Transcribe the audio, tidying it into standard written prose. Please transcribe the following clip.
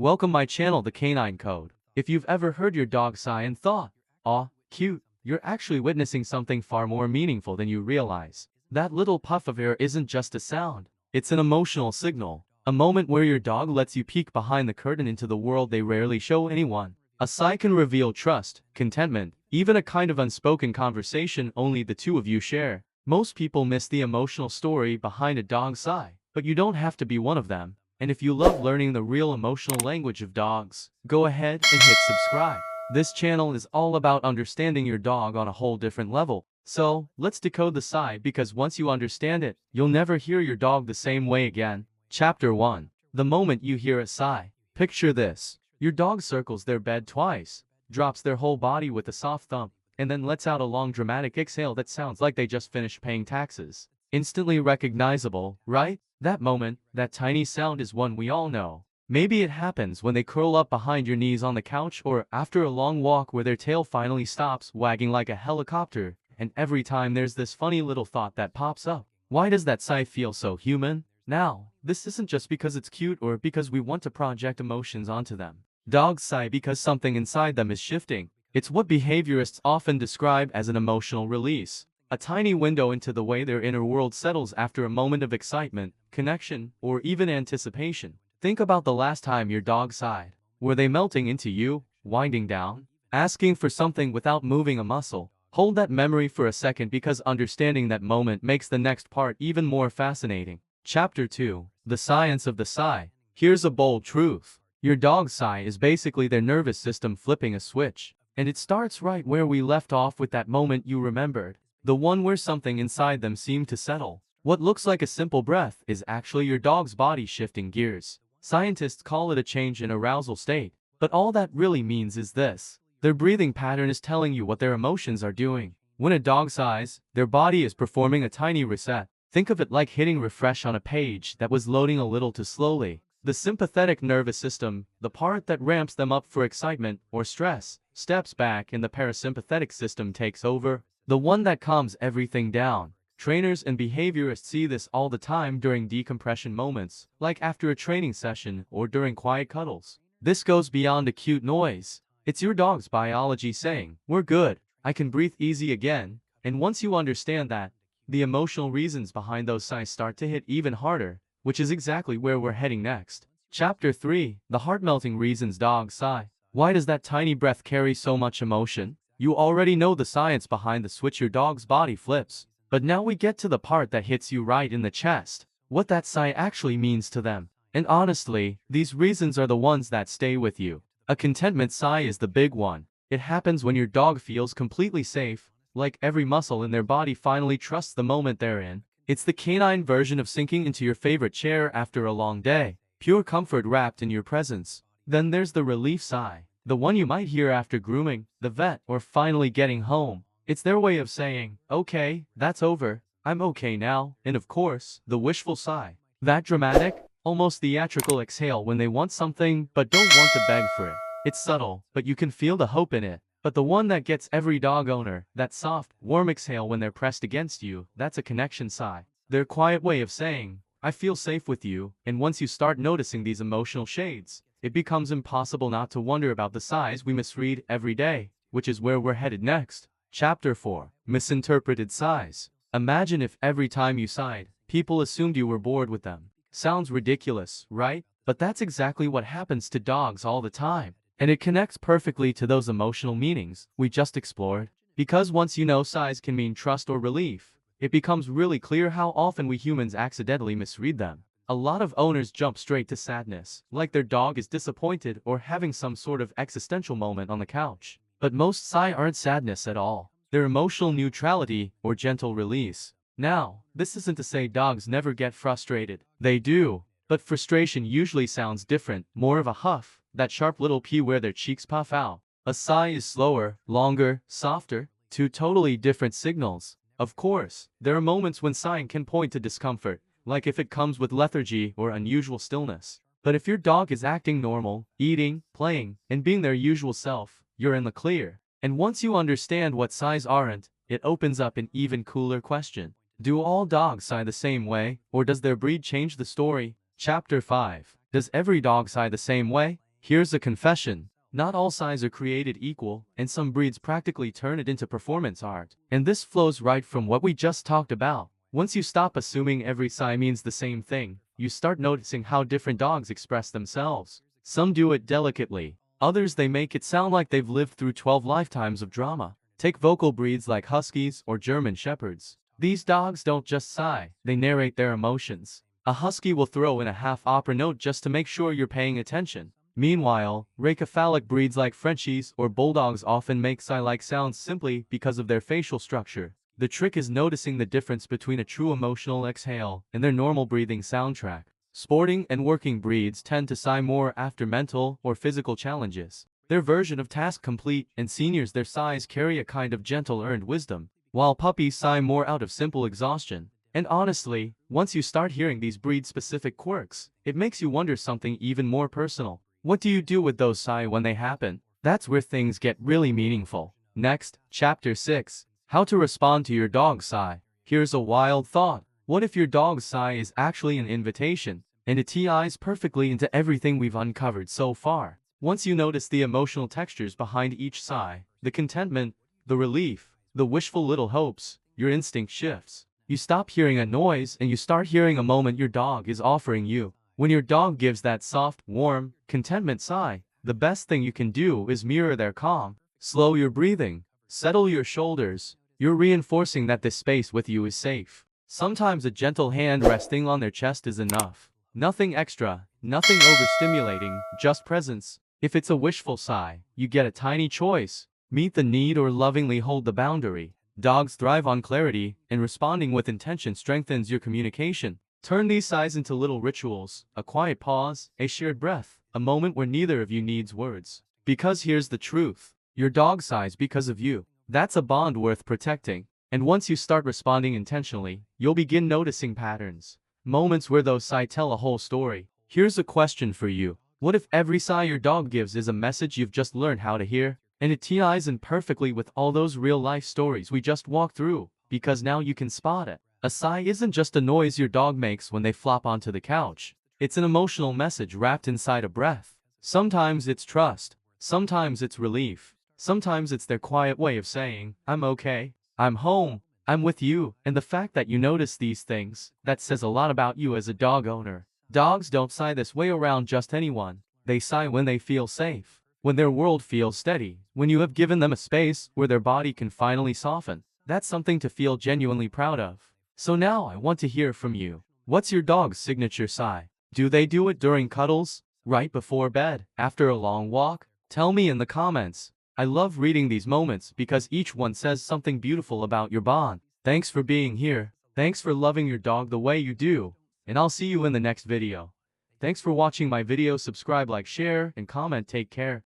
Welcome my channel the Canine Code. If you've ever heard your dog sigh and thought, "Aw, cute," you're actually witnessing something far more meaningful than you realize. That little puff of air isn't just a sound, it's an emotional signal. A moment where your dog lets you peek behind the curtain into the world they rarely show anyone. A sigh can reveal trust, contentment, even a kind of unspoken conversation only the two of you share. Most people miss the emotional story behind a dog's sigh, but you don't have to be one of them. And if you love learning the real emotional language of dogs, go ahead and hit subscribe. This channel is all about understanding your dog on a whole different level. So, let's decode the sigh because once you understand it, you'll never hear your dog the same way again. Chapter 1. The moment you hear a sigh. Picture this. Your dog circles their bed twice, drops their whole body with a soft thump, and then lets out a long dramatic exhale that sounds like they just finished paying taxes. Instantly recognizable, right? That moment, that tiny sound is one we all know. Maybe it happens when they curl up behind your knees on the couch or after a long walk where their tail finally stops wagging like a helicopter, and every time there's this funny little thought that pops up. Why does that sigh feel so human? Now, this isn't just because it's cute or because we want to project emotions onto them. Dogs sigh because something inside them is shifting. It's what behaviorists often describe as an emotional release. A tiny window into the way their inner world settles after a moment of excitement, connection, or even anticipation. Think about the last time your dog sighed. Were they melting into you, winding down, asking for something without moving a muscle? Hold that memory for a second because understanding that moment makes the next part even more fascinating. Chapter 2. The Science of the Sigh. Here's a bold truth. Your dog's sigh is basically their nervous system flipping a switch. And it starts right where we left off with that moment you remembered. The one where something inside them seemed to settle. What looks like a simple breath is actually your dog's body shifting gears. Scientists call it a change in arousal state, but all that really means is this. Their breathing pattern is telling you what their emotions are doing. When a dog sighs, their body is performing a tiny reset. Think of it like hitting refresh on a page that was loading a little too slowly. The sympathetic nervous system, the part that ramps them up for excitement or stress, steps back and the parasympathetic system takes over. The one that calms everything down. Trainers and behaviorists see this all the time during decompression moments, like after a training session or during quiet cuddles. This goes beyond a cute noise. It's your dog's biology saying, "We're good, I can breathe easy again." And once you understand that, the emotional reasons behind those sighs start to hit even harder, which is exactly where we're heading next. Chapter 3. The heart-melting reasons dogs sigh. Why does that tiny breath carry so much emotion? You already know the science behind the switch your dog's body flips. But now we get to the part that hits you right in the chest. What that sigh actually means to them. And honestly, these reasons are the ones that stay with you. A contentment sigh is the big one. It happens when your dog feels completely safe, like every muscle in their body finally trusts the moment they're in. It's the canine version of sinking into your favorite chair after a long day. Pure comfort wrapped in your presence. Then there's the relief sigh. The one you might hear after grooming, the vet, or finally getting home. It's their way of saying, "Okay, that's over, I'm okay now." And of course, the wishful sigh. That dramatic, almost theatrical exhale when they want something but don't want to beg for it. It's subtle, but you can feel the hope in it. But the one that gets every dog owner, that soft, warm exhale when they're pressed against you, that's a connection sigh. Their quiet way of saying, "I feel safe with you." And once you start noticing these emotional shades, it becomes impossible not to wonder about the sighs we misread every day, which is where we're headed next. Chapter 4. Misinterpreted sighs. Imagine if every time you sighed, people assumed you were bored with them. Sounds ridiculous, right? But that's exactly what happens to dogs all the time. And it connects perfectly to those emotional meanings we just explored. Because once you know sighs can mean trust or relief, it becomes really clear how often we humans accidentally misread them. A lot of owners jump straight to sadness, like their dog is disappointed or having some sort of existential moment on the couch. But most sigh aren't sadness at all. They're emotional neutrality or gentle release. Now, this isn't to say dogs never get frustrated. They do. But frustration usually sounds different, more of a huff, that sharp little pee where their cheeks puff out. A sigh is slower, longer, softer, two totally different signals. Of course, there are moments when sighing can point to discomfort, like if it comes with lethargy or unusual stillness. But if your dog is acting normal, eating, playing, and being their usual self, you're in the clear. And once you understand what sighs aren't, it opens up an even cooler question. Do all dogs sigh the same way, or does their breed change the story? Chapter 5. Does every dog sigh the same way? Here's a confession. Not all sighs are created equal, and some breeds practically turn it into performance art. And this flows right from what we just talked about. Once you stop assuming every sigh means the same thing, you start noticing how different dogs express themselves. Some do it delicately. Others they make it sound like they've lived through 12 lifetimes of drama. Take vocal breeds like Huskies or German Shepherds. These dogs don't just sigh, they narrate their emotions. A Husky will throw in a half-opera note just to make sure you're paying attention. Meanwhile, Rhacophalic breeds like Frenchies or Bulldogs often make sigh-like sounds simply because of their facial structure. The trick is noticing the difference between a true emotional exhale and their normal breathing soundtrack. Sporting and working breeds tend to sigh more after mental or physical challenges. Their version of task complete, and seniors their sighs carry a kind of gentle earned wisdom, while puppies sigh more out of simple exhaustion. And honestly, once you start hearing these breed-specific quirks, it makes you wonder something even more personal. What do you do with those sigh when they happen? That's where things get really meaningful. Next, Chapter 6. How to respond to your dog's sigh. Here's a wild thought. What if your dog's sigh is actually an invitation, and it ties perfectly into everything we've uncovered so far? Once you notice the emotional textures behind each sigh, the contentment, the relief, the wishful little hopes, your instinct shifts. You stop hearing a noise and you start hearing a moment your dog is offering you. When your dog gives that soft, warm, contentment sigh, the best thing you can do is mirror their calm. Slow your breathing, settle your shoulders. You're reinforcing that this space with you is safe. Sometimes a gentle hand resting on their chest is enough. Nothing extra, nothing overstimulating, just presence. If it's a wishful sigh, you get a tiny choice. Meet the need or lovingly hold the boundary. Dogs thrive on clarity, and responding with intention strengthens your communication. Turn these sighs into little rituals, a quiet pause, a shared breath, a moment where neither of you needs words. Because here's the truth. Your dog sighs because of you. That's a bond worth protecting. And once you start responding intentionally, you'll begin noticing patterns. Moments where those sigh tell a whole story. Here's a question for you. What if every sigh your dog gives is a message you've just learned how to hear? And it ties in perfectly with all those real-life stories we just walked through, because now you can spot it. A sigh isn't just a noise your dog makes when they flop onto the couch. It's an emotional message wrapped inside a breath. Sometimes it's trust. Sometimes it's relief. Sometimes it's their quiet way of saying, I'm okay. I'm home. I'm with you. And the fact that you notice these things, that says a lot about you as a dog owner. Dogs don't sigh this way around just anyone. They sigh when they feel safe, when their world feels steady, when you have given them a space where their body can finally soften. That's something to feel genuinely proud of. So now I want to hear from you. What's your dog's signature sigh? Do they do it during cuddles? Right before bed? After a long walk? Tell me in the comments. I love reading these moments because each one says something beautiful about your bond. Thanks for being here. Thanks for loving your dog the way you do. And I'll see you in the next video. Thanks for watching my video. Subscribe, like, share, and comment. Take care.